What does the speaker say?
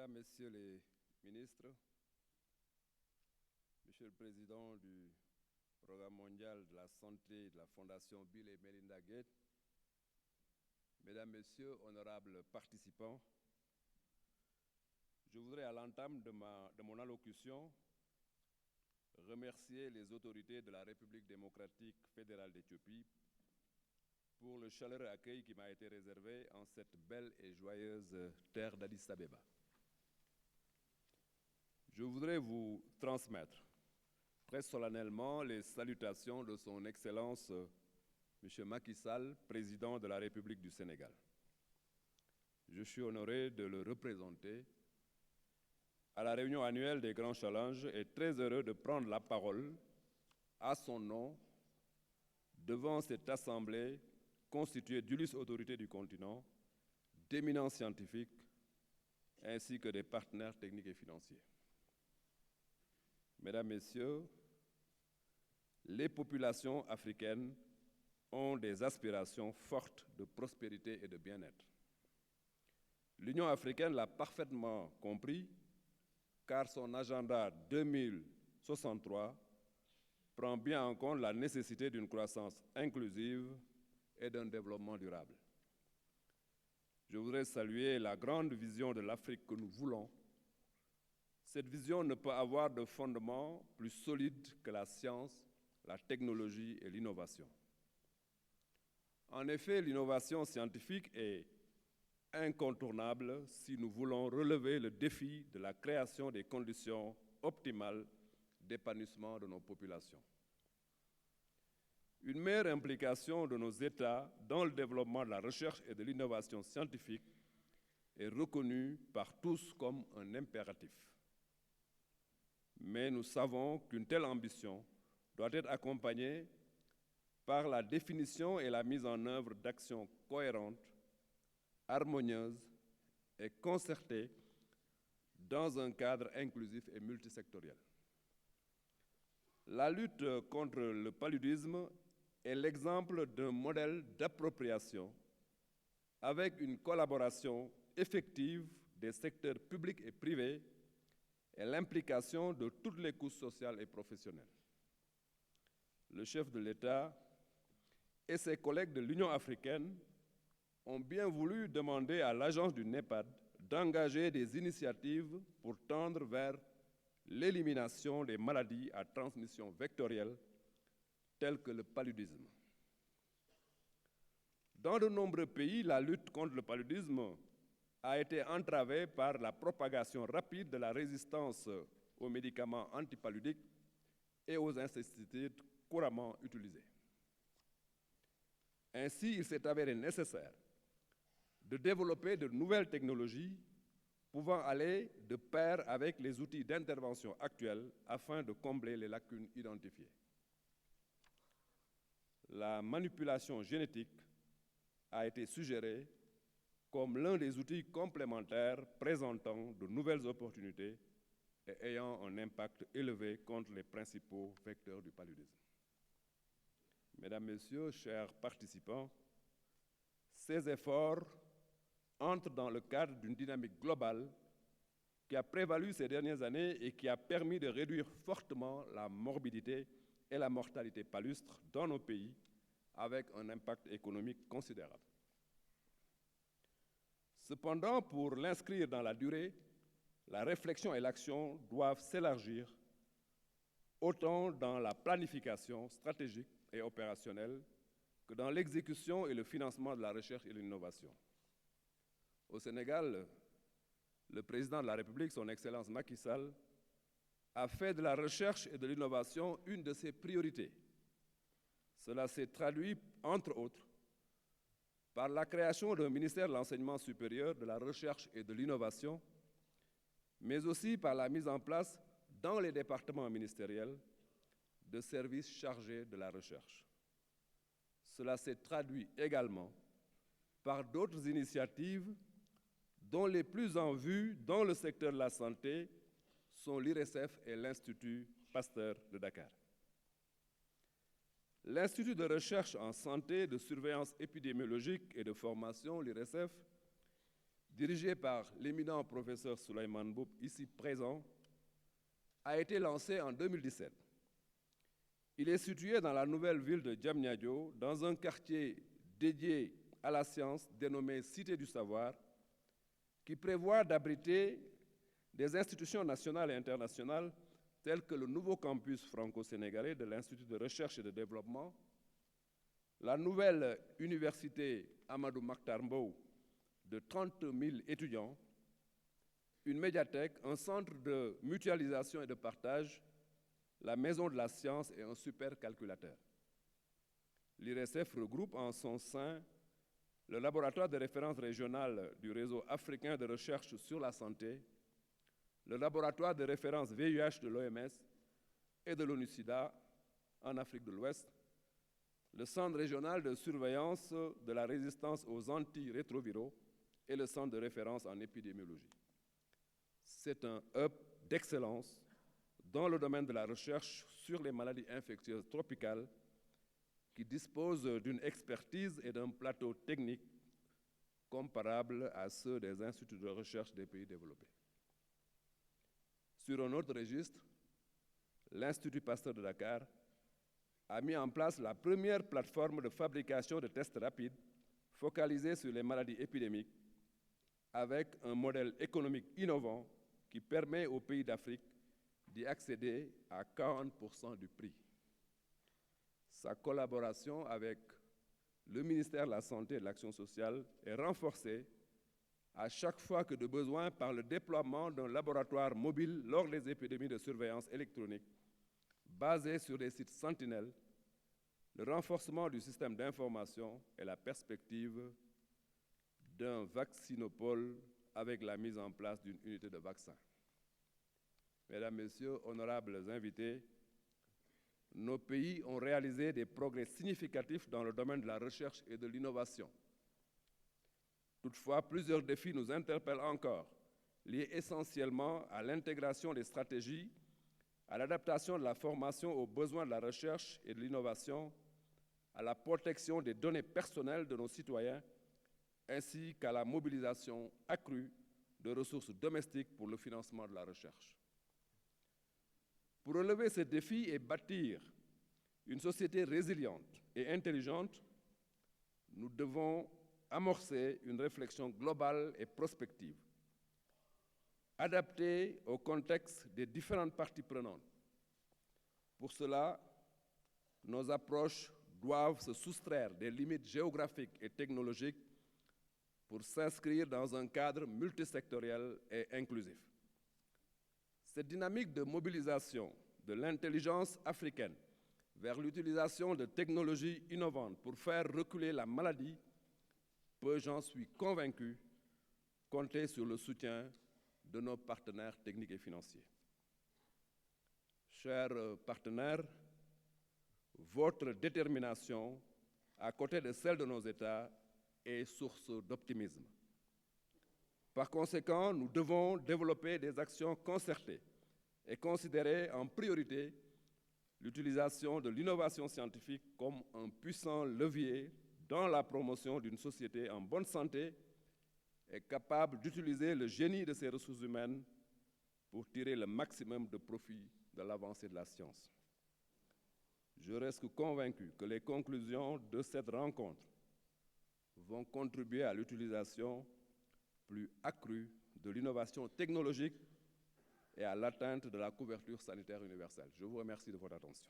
Mesdames, Messieurs les ministres, Monsieur le Président du Programme mondial de la santé de la Fondation Bill et Melinda Gates, Mesdames, Messieurs, honorables participants, je voudrais à l'entame de mon allocution remercier les autorités de la République démocratique fédérale d'Éthiopie pour le chaleureux accueil qui m'a été réservé en cette belle et joyeuse terre d'Addis Abeba. Je voudrais vous transmettre très solennellement les salutations de son Excellence M. Macky Sall, président de la République du Sénégal. Je suis honoré de le représenter à la réunion annuelle des Grands Challenges et très heureux de prendre la parole à son nom devant cette assemblée constituée d'illustres autorités du continent, d'éminents scientifiques, ainsi que des partenaires techniques et financiers. Mesdames, Messieurs, les populations africaines ont des aspirations fortes de prospérité et de bien-être. L'Union africaine l'a parfaitement compris, car son agenda 2063 prend bien en compte la nécessité d'une croissance inclusive et d'un développement durable. Je voudrais saluer la grande vision de l'Afrique que nous voulons. Cette vision ne peut avoir de fondement plus solide que la science, la technologie et l'innovation. En effet, l'innovation scientifique est incontournable si nous voulons relever le défi de la création des conditions optimales d'épanouissement de nos populations. Une meilleure implication de nos États dans le développement de la recherche et de l'innovation scientifique est reconnue par tous comme un impératif. Mais nous savons qu'une telle ambition doit être accompagnée par la définition et la mise en œuvre d'actions cohérentes, harmonieuses et concertées dans un cadre inclusif et multisectoriel. La lutte contre le paludisme est l'exemple d'un modèle d'appropriation avec une collaboration effective des secteurs publics et privés et l'implication de toutes les couches sociales et professionnelles. Le chef de l'État et ses collègues de l'Union africaine ont bien voulu demander à l'agence du NEPAD d'engager des initiatives pour tendre vers l'élimination des maladies à transmission vectorielle telles que le paludisme. Dans de nombreux pays, la lutte contre le paludisme a été entravée par la propagation rapide de la résistance aux médicaments antipaludiques et aux insecticides couramment utilisés. Ainsi, il s'est avéré nécessaire de développer de nouvelles technologies pouvant aller de pair avec les outils d'intervention actuels afin de combler les lacunes identifiées. La manipulation génétique a été suggérée comme l'un des outils complémentaires présentant de nouvelles opportunités et ayant un impact élevé contre les principaux vecteurs du paludisme. Mesdames, Messieurs, chers participants, ces efforts entrent dans le cadre d'une dynamique globale qui a prévalu ces dernières années et qui a permis de réduire fortement la morbidité et la mortalité palustre dans nos pays avec un impact économique considérable. Cependant, pour l'inscrire dans la durée, la réflexion et l'action doivent s'élargir autant dans la planification stratégique et opérationnelle que dans l'exécution et le financement de la recherche et de l'innovation. Au Sénégal, le président de la République, son Excellence Macky Sall, a fait de la recherche et de l'innovation une de ses priorités. Cela s'est traduit, entre autres, par la création d'un ministère de l'enseignement supérieur, de la recherche et de l'innovation, mais aussi par la mise en place, dans les départements ministériels, de services chargés de la recherche. Cela s'est traduit également par d'autres initiatives dont les plus en vue dans le secteur de la santé sont l'IRSF et l'Institut Pasteur de Dakar. L'Institut de recherche en santé, de surveillance épidémiologique et de formation, l'IRSF, dirigé par l'éminent professeur Souleymane Mboup, ici présent, a été lancé en 2017. Il est situé dans la nouvelle ville de Diamniadio, dans un quartier dédié à la science dénommé Cité du Savoir, qui prévoit d'abriter des institutions nationales et internationales telles que le nouveau campus franco-sénégalais de l'Institut de recherche et de développement, la nouvelle université Amadou Mahtar Mbow de 30 000 étudiants, une médiathèque, un centre de mutualisation et de partage, la maison de la science et un supercalculateur. L'IRSF regroupe en son sein le laboratoire de référence régionale du réseau africain de recherche sur la santé, le laboratoire de référence VIH de l'OMS et de l'ONU-SIDA en Afrique de l'Ouest, le centre régional de surveillance de la résistance aux antirétroviraux et le centre de référence en épidémiologie. C'est un hub d'excellence dans le domaine de la recherche sur les maladies infectieuses tropicales qui dispose d'une expertise et d'un plateau technique comparables à ceux des instituts de recherche des pays développés. Sur un autre registre, l'Institut Pasteur de Dakar a mis en place la première plateforme de fabrication de tests rapides focalisée sur les maladies épidémiques avec un modèle économique innovant qui permet aux pays d'Afrique d'y accéder à 40% du prix. Sa collaboration avec le ministère de la Santé et de l'Action sociale est renforcée à chaque fois que de besoin par le déploiement d'un laboratoire mobile lors des épidémies de surveillance électronique basé sur des sites sentinelles, le renforcement du système d'information et la perspective d'un vaccinopole avec la mise en place d'une unité de vaccins. Mesdames, Messieurs, honorables invités, nos pays ont réalisé des progrès significatifs dans le domaine de la recherche et de l'innovation. Toutefois, plusieurs défis nous interpellent encore, liés essentiellement à l'intégration des stratégies, à l'adaptation de la formation aux besoins de la recherche et de l'innovation, à la protection des données personnelles de nos citoyens, ainsi qu'à la mobilisation accrue de ressources domestiques pour le financement de la recherche. Pour relever ces défis et bâtir une société résiliente et intelligente, nous devons amorcer une réflexion globale et prospective, adaptée au contexte des différentes parties prenantes. Pour cela, nos approches doivent se soustraire des limites géographiques et technologiques pour s'inscrire dans un cadre multisectoriel et inclusif. Cette dynamique de mobilisation de l'intelligence africaine vers l'utilisation de technologies innovantes pour faire reculer la maladie peut, j'en suis convaincu, compter sur le soutien de nos partenaires techniques et financiers. Chers partenaires, votre détermination, à côté de celle de nos États, est source d'optimisme. Par conséquent, nous devons développer des actions concertées et considérer en priorité l'utilisation de l'innovation scientifique comme un puissant levier dans la promotion d'une société en bonne santé et capable d'utiliser le génie de ses ressources humaines pour tirer le maximum de profit de l'avancée de la science. Je reste convaincu que les conclusions de cette rencontre vont contribuer à l'utilisation plus accrue de l'innovation technologique et à l'atteinte de la couverture sanitaire universelle. Je vous remercie de votre attention.